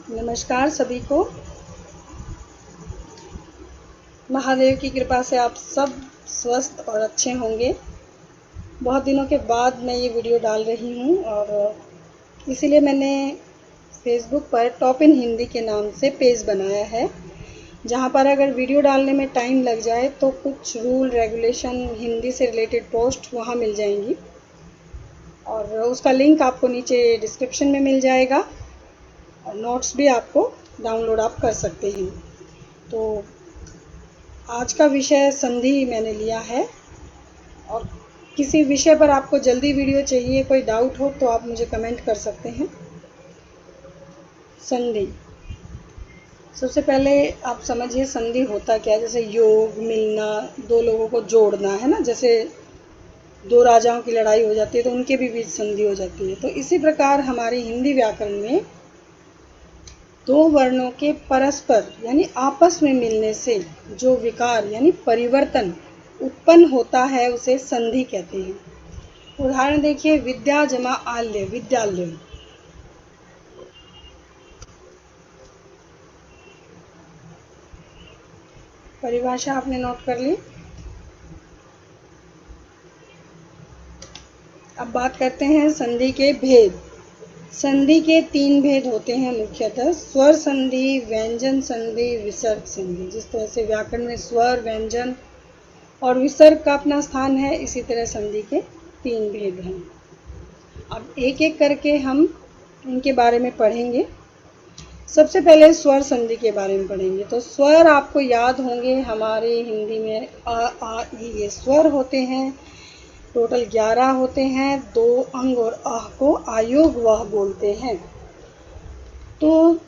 नमस्कार सभी को। महादेव की कृपा से आप सब स्वस्थ और अच्छे होंगे। बहुत दिनों के बाद मैं ये वीडियो डाल रही हूँ और इसीलिए मैंने फेसबुक पर टॉप इन हिंदी के नाम से पेज बनाया है, जहाँ पर अगर वीडियो डालने में टाइम लग जाए तो कुछ रूल रेगुलेशन हिंदी से रिलेटेड पोस्ट वहाँ मिल जाएंगी और उसका लिंक आपको नीचे डिस्क्रिप्शन में मिल जाएगा और नोट्स भी आपको डाउनलोड आप कर सकते हैं। तो आज का विषय संधि मैंने लिया है और किसी विषय पर आपको जल्दी वीडियो चाहिए, कोई डाउट हो तो आप मुझे कमेंट कर सकते हैं। संधि, सबसे पहले आप समझिए संधि होता क्या है। जैसे योग, मिलना, दो लोगों को जोड़ना है ना। जैसे दो राजाओं की लड़ाई हो जाती है तो उनके भी बीच संधि हो जाती है। तो इसी प्रकार हमारी हिंदी व्याकरण में दो वर्णों के परस्पर यानी आपस में मिलने से जो विकार यानी परिवर्तन उत्पन्न होता है उसे संधि कहते हैं। उदाहरण देखिए, विद्या जमा आल्य, विद्यालय। परिभाषा आपने नोट कर ली। अब बात करते हैं संधि के भेद। संधि के तीन भेद होते हैं मुख्यतः: स्वर संधि, व्यंजन संधि, विसर्ग संधि। जिस तरह से व्याकरण में स्वर, व्यंजन और विसर्ग का अपना स्थान है, इसी तरह संधि के तीन भेद हैं। अब एक एक करके हम इनके बारे में पढ़ेंगे। सबसे पहले स्वर संधि के बारे में पढ़ेंगे। तो स्वर आपको याद होंगे, हमारे हिंदी में अ, आ, ई ये स्वर होते हैं। टोटल 11 होते हैं। दो अंग और आह को आयोग वह बोलते हैं। तो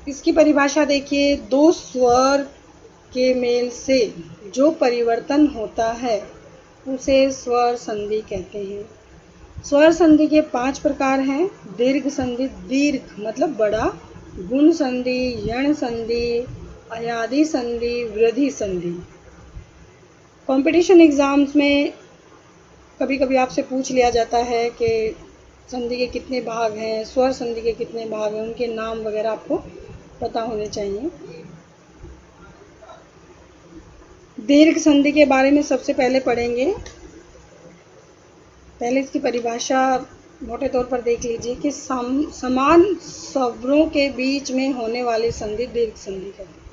इसकी परिभाषा देखिए, दो स्वर के मेल से जो परिवर्तन होता है उसे स्वर संधि कहते हैं। स्वर संधि के 5 प्रकार हैं। दीर्घ संधि, दीर्घ मतलब बड़ा, गुण संधि, यण संधि, अयादि संधि, वृद्धि संधि। कंपटीशन एग्जाम्स में कभी कभी आपसे पूछ लिया जाता है कि संधि के कितने भाग हैं, स्वर संधि के कितने भाग हैं, उनके नाम वगैरह आपको पता होने चाहिए। दीर्घ संधि के बारे में सबसे पहले पढ़ेंगे। पहले इसकी परिभाषा मोटे तौर पर देख लीजिए कि समान स्वरों के बीच में होने वाली संधि दीर्घ संधि कहते हैं।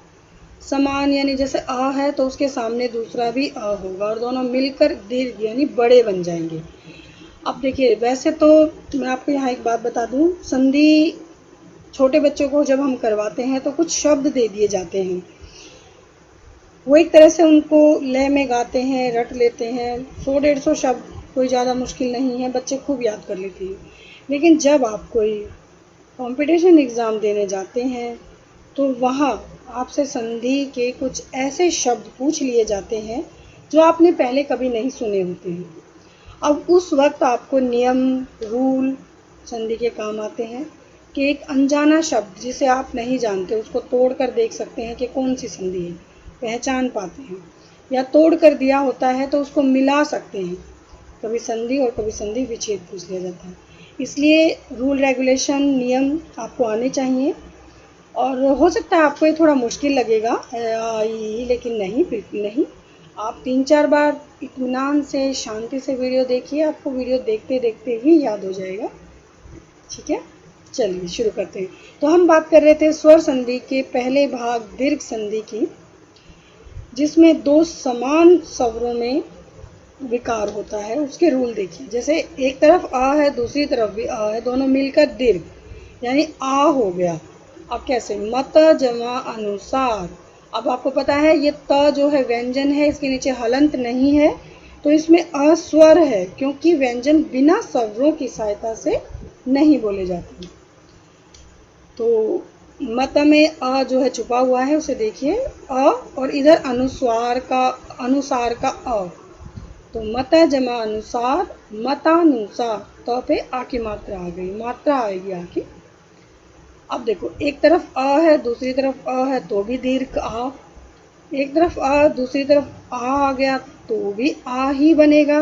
समान यानी जैसे अ है तो उसके सामने दूसरा भी अ होगा और दोनों मिलकर दीर्घ यानी बड़े बन जाएंगे। अब देखिए, वैसे तो मैं आपको यहाँ एक बात बता दूँ, संधि छोटे बच्चों को जब हम करवाते हैं तो कुछ शब्द दे दिए जाते हैं। वो एक तरह से उनको लय में गाते हैं, रट लेते हैं। 100-150 शब्द कोई ज़्यादा मुश्किल नहीं है, बच्चे खूब याद कर लेते हैं। लेकिन जब आप कोई कंपटीशन एग्ज़ाम देने जाते हैं तो वहाँ आपसे संधि के कुछ ऐसे शब्द पूछ लिए जाते हैं जो आपने पहले कभी नहीं सुने होते हैं। अब उस वक्त आपको नियम, रूल संधि के काम आते हैं कि एक अनजाना शब्द जिसे आप नहीं जानते उसको तोड़ कर देख सकते हैं कि कौन सी संधि है, पहचान पाते हैं। या तोड़ कर दिया होता है तो उसको मिला सकते हैं। कभी संधि और कभी संधि विच्छेद पूछ लिया जाता है। इसलिए रूल रेगुलेशन नियम आपको आने चाहिए। और हो सकता है आपको ये थोड़ा मुश्किल लगेगा, लेकिन नहीं, बिल्कुल नहीं। आप 3-4 बार इत्मीनान से, शांति से वीडियो देखिए, आपको वीडियो देखते देखते ही याद हो जाएगा। ठीक है, चलिए शुरू करते हैं। तो हम बात कर रहे थे स्वर संधि के पहले भाग दीर्घ संधि की, जिसमें दो समान स्वरों में विकार होता है। उसके रूल देखिए। जैसे एक तरफ आ है, दूसरी तरफ भी आ है, दोनों मिलकर दीर्घ यानी आ हो गया। अब कैसे? मत जमा अनुसार। अब आपको पता है ये त जो है व्यंजन है, इसके नीचे हलंत नहीं है, तो इसमें अस्वर है, क्योंकि व्यंजन बिना स्वरों की सहायता से नहीं बोले जाते। तो मत में अ जो है छुपा हुआ है, उसे देखिए, अ, और इधर अनुसार का अ। तो मत जमा अनुसार, मतानुसार, तो पे आ की मात्रा आ गई, मात्रा आएगी आ की। अब देखो, एक तरफ अ है, दूसरी तरफ अ है, तो भी दीर्घ आ। एक तरफ अ, दूसरी तरफ आ गया तो भी आ ही बनेगा।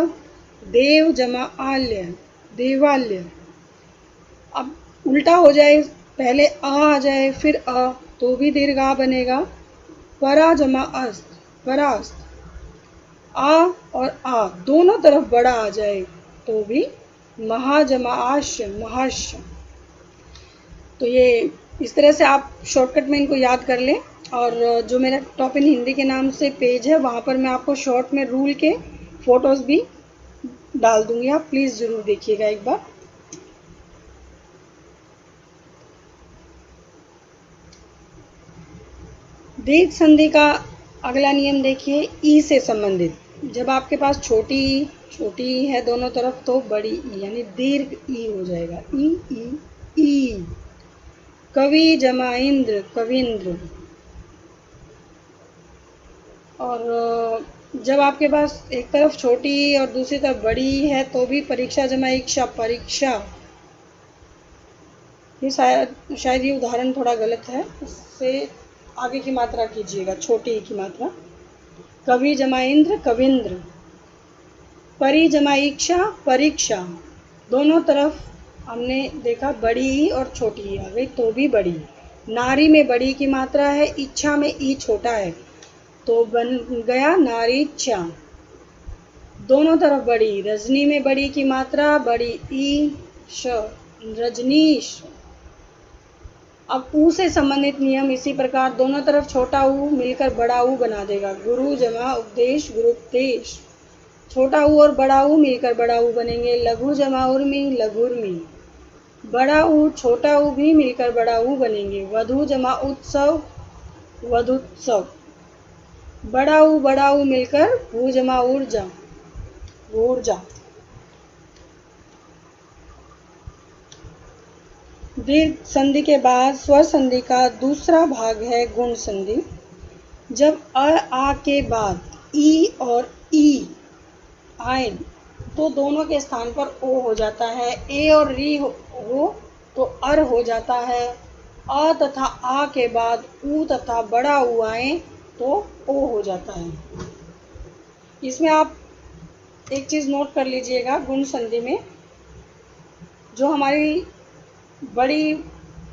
देव जमा आल्य, देवाल्य। अब उल्टा हो जाए, पहले आ जाए फिर तो भी दीर्घ आ बनेगा। परा जमा अस्त, परास्त। आ और आ दोनों तरफ बड़ा आ जाए तो भी महा जमा आश्य, महाश्य। तो ये इस तरह से आप शॉर्टकट में इनको याद कर लें। और जो मेरा टॉप इन हिंदी के नाम से पेज है वहाँ पर मैं आपको शॉर्ट में रूल के फ़ोटोज़ भी डाल दूँगी, आप प्लीज़ ज़रूर देखिएगा एक बार। दीर्घ संधि का अगला नियम देखिए, ई से संबंधित। जब आपके पास छोटी छोटी है दोनों तरफ तो बड़ी ई यानी दीर्घ ई हो जाएगा। ई ई ई। कवि जमा इंद्र, कविंद्र। और जब आपके पास एक तरफ छोटी और दूसरी तरफ बड़ी है तो भी परीक्षा जमा इक्षा, परीक्षा। ये शायद ये उदाहरण थोड़ा गलत है, इससे आगे की मात्रा कीजिएगा, छोटी की मात्रा। कवि जमा इंद्र, कविंद्र। परी जमा इक्षा, परीक्षा। दोनों तरफ हमने देखा बड़ी ई और छोटी ई आ गई तो भी बड़ी। नारी में बड़ी की मात्रा है, इच्छा में ई छोटा है तो बन गया नारी इच्छा। दोनों तरफ बड़ी। रजनी में बड़ी की मात्रा बड़ी ई श, रजनीश। अब ऊ से संबंधित नियम इसी प्रकार, दोनों तरफ छोटा ऊ मिलकर बड़ा ऊ बना देगा। गुरु जमा उपदेश, गुरुपदेश। छोटा ऊ और बड़ा ऊ मिलकर बड़ा ऊ बनेंगे। लघु जमा उर्मी, लघुर्मी। बड़ा ऊ छोटा ऊ भी मिलकर बड़ा ऊ बनेंगे। वधु जमा उत्सव, वधुत्सव। बड़ा ऊ मिलकर भू जमा ऊर्जा, ऊर्जा। दीर्घ संधि के बाद स्वर संधि का दूसरा भाग है गुण संधि। जब आ के बाद ई और ई आए तो दोनों के स्थान पर ओ हो जाता है। ए और री हो तो अर हो जाता है। अ तथा आ के बाद ऊ तथा बड़ा ऊ आए तो ओ हो जाता है। इसमें आप एक चीज़ नोट कर लीजिएगा, गुण संधि में जो हमारी बड़ी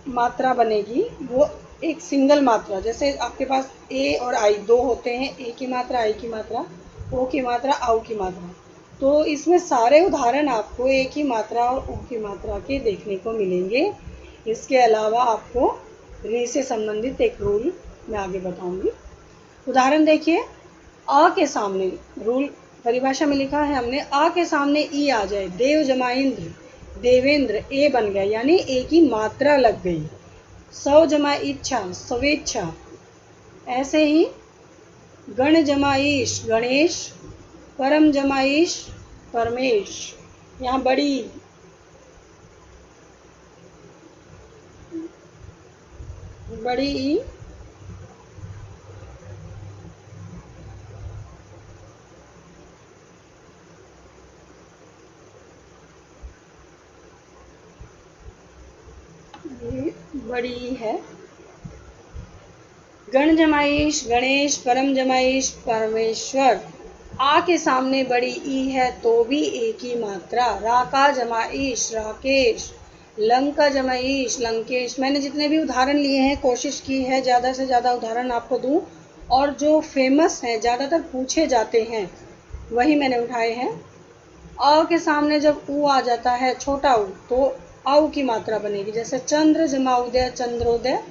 मात्रा बनेगी वो एक सिंगल मात्रा, जैसे आपके पास ए और आई दो होते हैं, ए की मात्रा, आई की मात्रा, ओ की मात्रा, आउ की मात्रा। तो इसमें सारे उदाहरण आपको ए की मात्रा और ओ की मात्रा के देखने को मिलेंगे। इसके अलावा आपको री से संबंधित एक रूल मैं आगे बताऊंगी। उदाहरण देखिए, अ के सामने रूल परिभाषा में लिखा है हमने, अ के सामने ई आ जाए, देव जमा इंद्र, देवेंद्र, ए बन गया यानी ए की मात्रा लग गई। सव जमा इच्छा, स्वेच्छा। ऐसे ही गण जमा ईश, गणेश। परम जमा ईश, परमेश। यहाँ बड़ी ई बड़ी ई है। गण जमाईश, गणेश। परम जमाईश, परमेश्वर। आ के सामने बड़ी ई है तो भी ए की मात्रा। राका जमाईश, राकेश। लंका जमाईश, लंकेश। मैंने जितने भी उदाहरण लिए हैं कोशिश की है ज़्यादा से ज़्यादा उदाहरण आपको दूं, और जो फेमस हैं ज़्यादातर पूछे जाते हैं वही मैंने उठाए हैं। अ के सामने जब ऊ आ जाता है छोटा ऊ तो औ की मात्रा बनेगी, जैसे चंद्र जमा उदय, चंद्रोदय।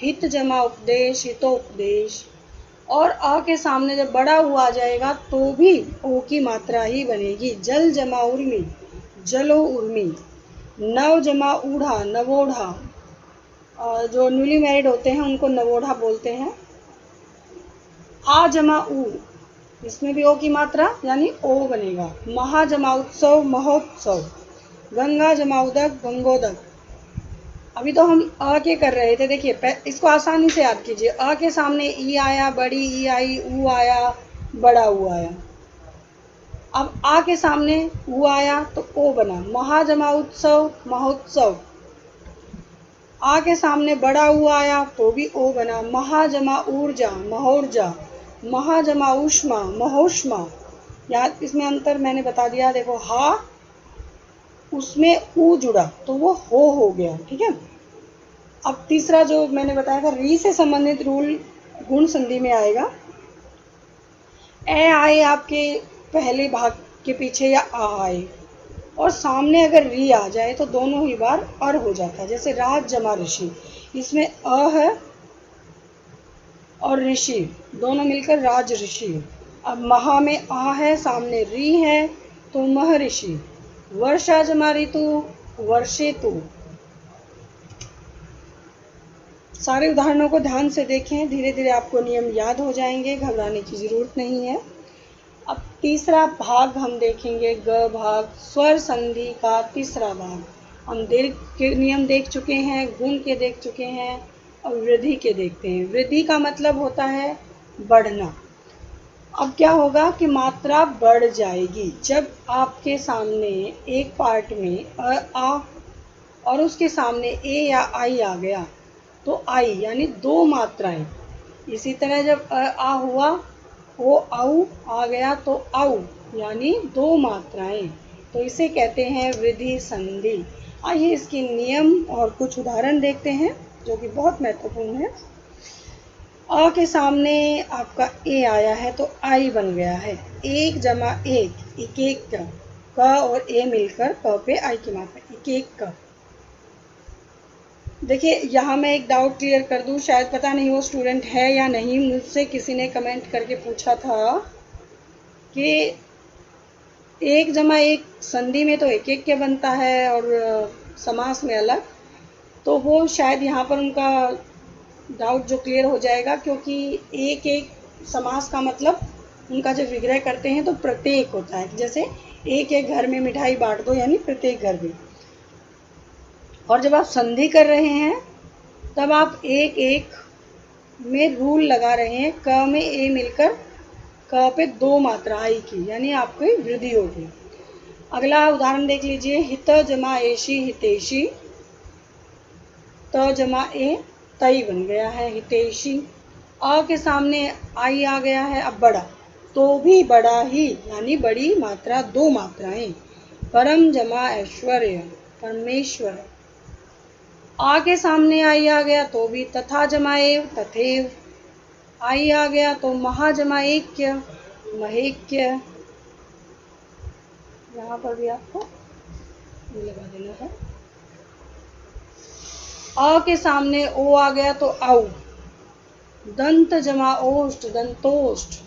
हित जमा उपदेश, हितोपदेश। और अ के सामने जब बड़ा ऊ आ जाएगा तो भी ओ की मात्रा ही बनेगी। जल जमा उर्मी, जलो उर्मी। नव जमा ऊढ़ा, नवोढ़ा। जो न्यूली मैरिड होते हैं उनको नवोढ़ा बोलते हैं। आ जमा ऊ, इसमें भी ओ की मात्रा यानी ओ बनेगा। महा जमा उत्सव, महोत्सव। गंगा जमा उदक, गंगोदक। अभी तो हम अ के कर रहे थे, देखिए इसको आसानी से याद कीजिए। अ के सामने ई आया, बड़ी ई आई, ऊ आया, बड़ा ऊ आया। अब आ के सामने ऊ आया तो ओ बना। महा जमा उत्सव, महोत्सव। आ के सामने बड़ा ऊ आया तो भी ओ बना। महा जमा ऊर्जा, महोर्जा। महा जमा ऊष्मा, महोष्मा। यहाँ इसमें अंतर मैंने बता दिया, देखो हा उसमें ऊ जुड़ा तो वो हो गया, ठीक है। अब तीसरा जो मैंने बताया था री से संबंधित रूल गुण संधि में आएगा। ए आए आपके पहले भाग के पीछे या आ आए और सामने अगर री आ जाए तो दोनों ही बार अर हो जाता है। जैसे राज जमा ऋषि, इसमें अ है और ऋषि दोनों मिलकर राज ऋषि। अब महा में आ है, सामने री है तो मह ऋषि। वर्षा जमा ऋतु, वर्षेतु। सारे उदाहरणों को ध्यान से देखें, धीरे धीरे आपको नियम याद हो जाएंगे, घबराने की जरूरत नहीं है। अब तीसरा भाग हम देखेंगे, ग भाग, स्वर संधि का तीसरा भाग। हम दीर्घ के नियम देख चुके हैं, गुण के देख चुके हैं और वृद्धि के देखते हैं। वृद्धि का मतलब होता है बढ़ना। अब क्या होगा कि मात्रा बढ़ जाएगी जब आपके सामने एक पार्ट में आ और उसके सामने ए या आई आ गया तो आई यानी दो मात्राएं। इसी तरह जब आ हुआ, ओ आउ आ गया तो आउ यानी दो मात्राएं। तो इसे कहते हैं वृद्धि संधि। आइए इसके नियम और कुछ उदाहरण देखते हैं जो कि बहुत महत्वपूर्ण है। अ के सामने आपका ए आया है तो आई बन गया है। एक जमा एक, एक एक का। क और ए मिलकर क पे आई की मात्रा, एक एक का। देखिए यहाँ मैं एक डाउट क्लियर कर दूँ, शायद पता नहीं वो स्टूडेंट है या नहीं, मुझसे किसी ने कमेंट करके पूछा था कि एक जमा एक संधि में तो एक एक के बनता है और समास में अलग। तो वो शायद यहाँ पर उनका डाउट जो क्लियर हो जाएगा, क्योंकि एक एक समास का मतलब उनका जब विग्रह करते हैं तो प्रत्येक होता है। जैसे एक एक घर में मिठाई बांट दो यानी प्रत्येक घर में। और जब आप संधि कर रहे हैं तब आप एक एक में रूल लगा रहे हैं। क में ए मिलकर क पे दो मात्रा आई की यानी आपकी वृद्धि होगी। अगला उदाहरण देख लीजिए, हित जमा एशी हितेशी। त जमा ए तई बन गया है हितेशी। अ के सामने आई आ गया है, अब बड़ा तो भी बड़ा ही यानी बड़ी मात्रा, दो मात्राएं। परम जमा ऐश्वर्य परमेश्वर। आ के सामने आई आ गया तो भी तथा जमाएव तथेव। आई आ गया तो महा जमा ऐक्य महेक्य। यहाँ पर भी आपको लगा देना है। आ के सामने ओ आ गया तो औ। दंत जमा ओष्ठ दंतोष्ठ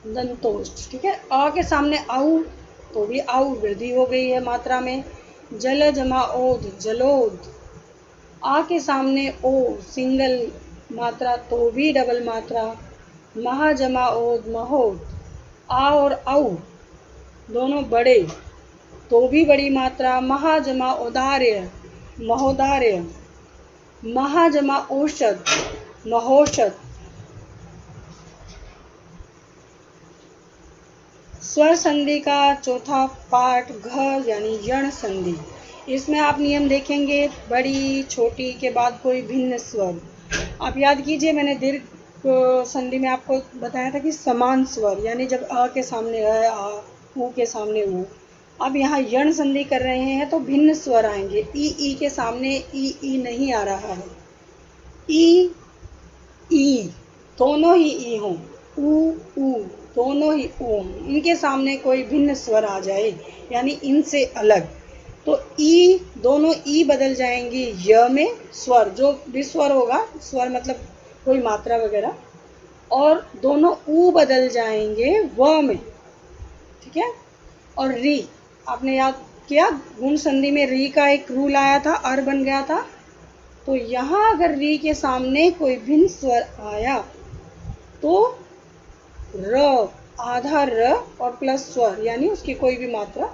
दंतोष्ठ। ठीक है, आ के सामने औ तो भी औ वृद्धि हो गई है मात्रा में। जल जमा ओध जलोध। आ के सामने ओ सिंगल मात्रा तो भी डबल मात्रा। महा जमा ओद महोद। आ और औ दोनों बड़े तो भी बड़ी मात्रा। महा जमा औदार्य महोदार्य। महा जमा औषध महोषध। स्वर संधि का चौथा पार्ट घ यानी यण संधि। इसमें आप नियम देखेंगे, बड़ी छोटी के बाद कोई भिन्न स्वर। आप याद कीजिए, मैंने दीर्घ संधि में आपको बताया था कि समान स्वर यानी जब अ के सामने आ, उ के सामने उ। अब यहाँ यण संधि कर रहे हैं तो भिन्न स्वर आएंगे। ई के सामने ई नहीं आ रहा है। ई दोनों ही ई हों, उ दोनों ही ओ हों। इनके सामने कोई भिन्न स्वर आ जाए यानी इनसे अलग तो ई, दोनों ई बदल जाएंगी य में। स्वर जो भी स्वर होगा, स्वर मतलब कोई मात्रा वगैरह, और दोनों ऊ बदल जाएंगे व में। ठीक है, और री आपने याद किया, गुण संधि में री का एक रूल आया था, अर बन गया था। तो यहाँ अगर री के सामने कोई भिन्न स्वर आया तो र, आधा र और प्लस स्वर यानी उसकी कोई भी मात्रा।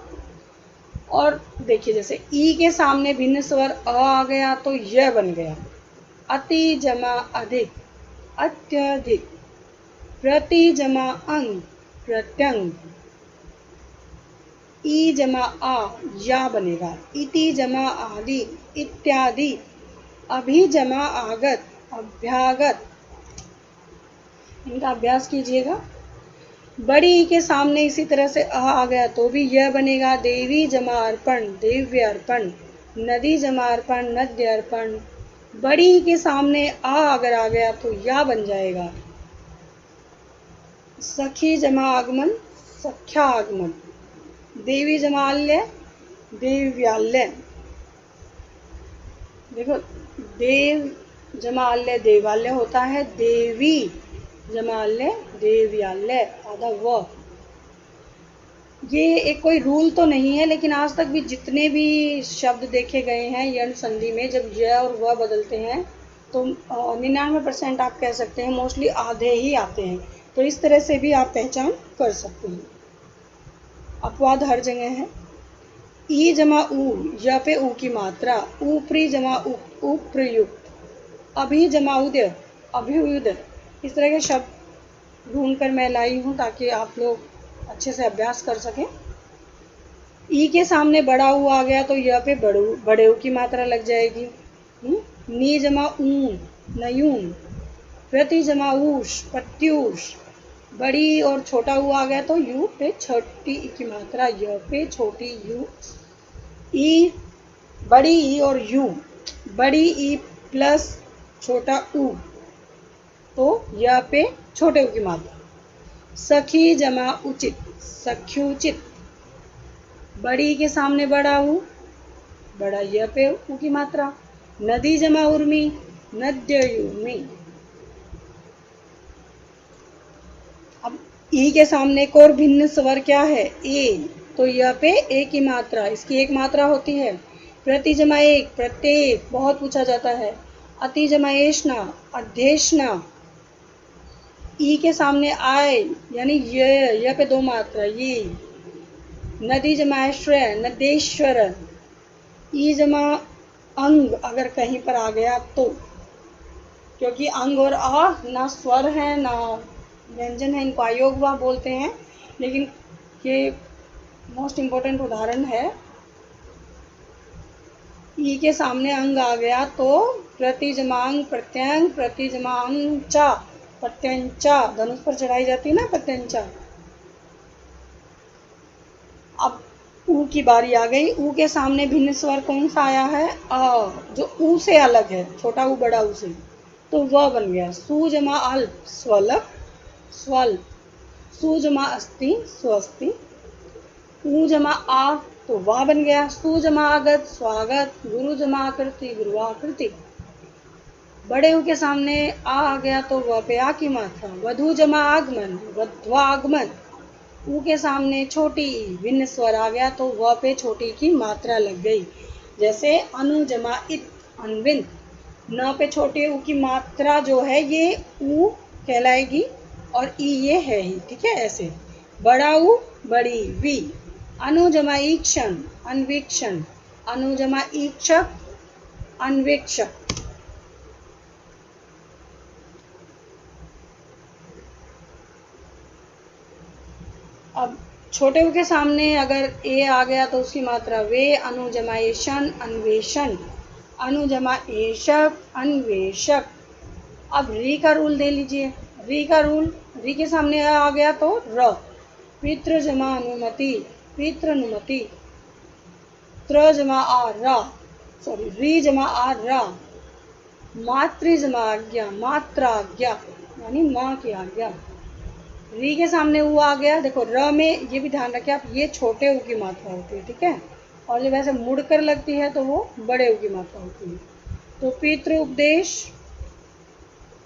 और देखिए जैसे ई के सामने भिन्न स्वर आ गया तो य बन गया। अति जमा अधिक अत्यधिक। प्रति जमा अंग प्रत्यंग। ई जमा आ या बनेगा। इति जमा आदि इत्यादि। अभी जमा आगत अभ्यागत। इनका अभ्यास कीजिएगा। बड़ी ई के सामने इसी तरह से आ गया तो भी यह बनेगा। देवी जमा अर्पण देव्य अर्पण। नदी जमा अर्पण, नद्य अर्पण। बड़ी के सामने आ अगर आ गया तो या बन जाएगा। सखी जमा आगमन, सख्या आगमन। देवी जमाल्य, देव्याल्य। देखो, देव जमाल्य देवाल्य होता है, देवी जमाल्य देव्याल्य, आधा व। ये एक कोई रूल तो नहीं है, लेकिन आज तक भी जितने भी शब्द देखे गए हैं यंग संधि में, जब य और व बदलते हैं तो 99% आप कह सकते हैं मोस्टली आधे ही आते हैं। तो इस तरह से भी आप पहचान कर सकते हैं। अपवाद हर जगह है। ई जमा ऊ, य पे ऊ की मात्रा। ऊपरी जमा उप्रयुक्त। अभी जमा उदय, अभ्युदय। इस तरह के शब्द ढूंढ कर मैं लाई हूँ ताकि आप लोग अच्छे से अभ्यास कर सकें। ई के सामने बड़ा ऊ आ गया तो य पे बड़े ऊ की मात्रा लग जाएगी। नी जमा ऊन, नयून। प्रति जमा ऊष, प्रत्यूष। बड़ी और छोटा ऊ आ गया तो यू पे छोटी ई की मात्रा, य पे छोटी यू। ई, बड़ी ई और यू, बड़ी ई प्लस छोटा ऊ, तो य पे छोटे ऊ की मात्रा। सखी जमा उचित, सख्युचित। बड़ी के सामने बड़ा ऊ, बड़ा य पे ऊ की मात्रा। नदी जमा उर्मी, नद्ययुर्मी। अब ई के सामने एक और भिन्न स्वर क्या है, ए, तो य पे ए की मात्रा, इसकी एक मात्रा होती है। प्रति जमा एक, प्रत्येक, बहुत पूछा जाता है। अति जमा एष्णा, अध्येष्णा। ई के सामने आय यानी य पे दो मात्रा, ये। नदी जमा आश्रय, नदेश्वर। ई जमा अंग अगर कहीं पर आ गया तो, क्योंकि अंग और आ ना स्वर है ना व्यंजन है, इनको अयोगवा बोलते हैं, लेकिन ये मोस्ट इम्पोर्टेंट उदाहरण है। ई के सामने अंग आ गया तो प्रतिजमांग, प्रत्यंग, प्रतिजमांग चा, प्रत्यंचा। धनुष पर चढ़ाई जाती है ना प्रत्यंचा। अब ऊ की बारी आ गई। ऊ के सामने भिन्न स्वर कौन सा आया है, अ, जो ऊ से अलग है, छोटा ऊ बड़ा ऊ से, तो वह बन गया। सु जमा अल्प, स्वल्प, स्वल्प। सु जमा अस्ति, स्वस्ति। ऊ जमा आ तो वाह बन गया। सु जमा आगत, स्वागत। गुरु जमा आकृति, गुरुआकृति। बड़े ऊ के सामने आ गया तो वह पे आ की मात्रा। वधु जमा आगमन, वध्वागमन। ऊ के सामने छोटी ई, भिन्न स्वर आ गया तो वह पे छोटी की मात्रा लग गई। जैसे अनु जमा इत, अन्वित। न पे छोटे ऊ की मात्रा जो है ये ऊ कहलाएगी और ई ये है ही, ठीक है। ऐसे बड़ा ऊ, बड़ी वी। अनु जमा ईक्षण, अन्वीक्षण। अनु जमा ईक्षक, अन्वेक्षक। अब छोटे ऊ के सामने अगर ए आ गया तो उसकी मात्रा वे। अनु जमा एशन, अन्वेषण। अनु जमा एशक, अन्वेषक। अब री का रूल दे लीजिए। री का रूल, री के सामने आ गया तो र। पितृ जमा अनुमति, पितृनुमति। त्र जमा आ रा, सॉरी री जमा आ रा। मातृ जमा आज्ञा, मात्राज्ञा यानी माँ की आज्ञा। री के सामने ऊ आ गया, देखो र में ये भी ध्यान रखें आप, ये छोटे ऊ की मात्रा होती है, ठीक है। और जब ऐसे मुड़कर लगती है तो वो बड़े ऊ की मात्रा होती है। तो पितृ उपदेश,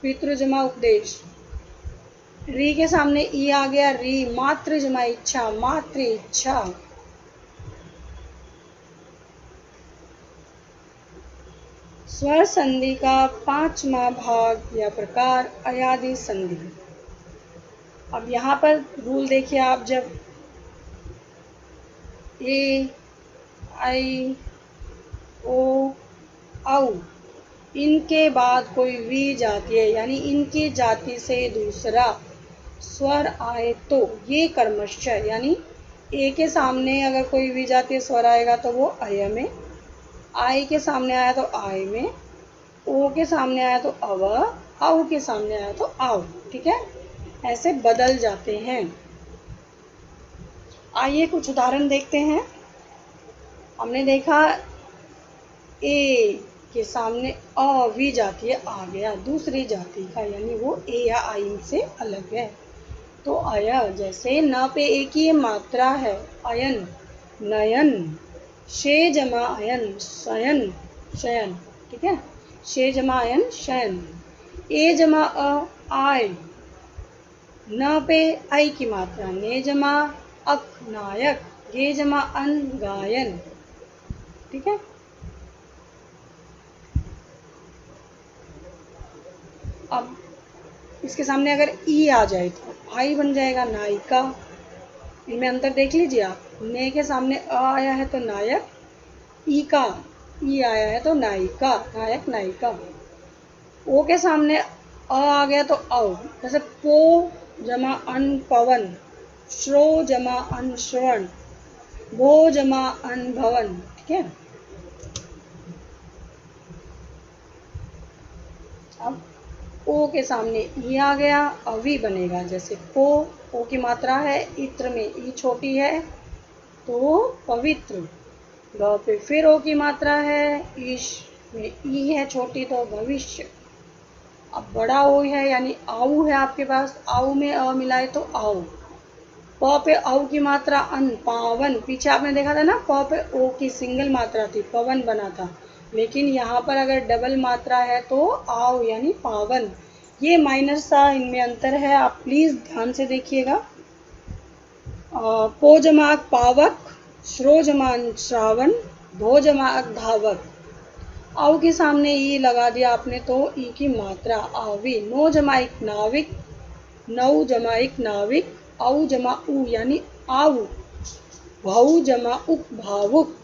पितृ जमा उपदेश। री के सामने ई आ गया, री। मातृ जमा इच्छा, मातृ इच्छा। स्वर संधि का 5वां भाग या प्रकार अयादि संधि। अब यहाँ पर रूल देखिए आप, जब ए, आई, ओ, औ इनके बाद कोई वी जाती है, यानी इनकी जाति से दूसरा स्वर आए तो ये कर्मश्य, यानी ए के सामने अगर कोई वी जातीय स्वर आएगा तो वो अय में, आई के सामने आया तो आय में, ओ के सामने आया तो अव, औ के सामने आया तो आव, ठीक है। ऐसे बदल जाते हैं। आइए कुछ उदाहरण देखते हैं। हमने देखा ए के सामने अ भी जाती है, आ गया दूसरी जाति का, यानी वो ए या आई से अलग है। तो अय, जैसे न पे एक ही मात्रा है, अयन नयन, शे जमा अयन शयन शयन, ठीक है, शे जमा अयन शयन, ए जमा अ आय, न पे आई की मात्रा, ने जमा अक नायक, गे जमा अन गायन, ठीक है। अब इसके सामने अगर ई आ जाए तो आई बन जाएगा नायिका। इनमें अंतर देख लीजिए आप, ने के सामने अ आया है तो नायक, ई का ई आया है तो नायिका, नायक नायिका। ओ के सामने अ आ गया तो औ, जैसे पो जमा अन पवन, श्रो जमा अन श्रवण, भो जमा अन भवन, ठीक है। अब ओ के सामने ई आ गया, अवी बनेगा, जैसे पो, ओ की मात्रा है, इत्र में ई छोटी है तो पवित्र, ग पे फिर ओ की मात्रा है, ईश में ई है छोटी तो भविष्य। अब बड़ा ओ है यानी आऊ है आपके पास, आऊ में अ मिलाए तो आओ, प पे औ की मात्रा अन, पावन, पीछे आपने देखा था ना प पे ओ की सिंगल मात्रा थी, पवन बना था, लेकिन यहाँ पर अगर डबल मात्रा है तो आओ यानी पावन। ये माइनर सा इनमें अंतर है, आप प्लीज़ ध्यान से देखिएगा। पो जमाक पावक, श्रो जमान श्रावण, भो जमाक धावक। औ के सामने ई लगा दिया आपने तो ई की मात्रा आवी, नो जमाइक नाविक, नौ जमाइक नाविक, औ जमा उ यानी आऊ, भाऊ जमा उप भावुक,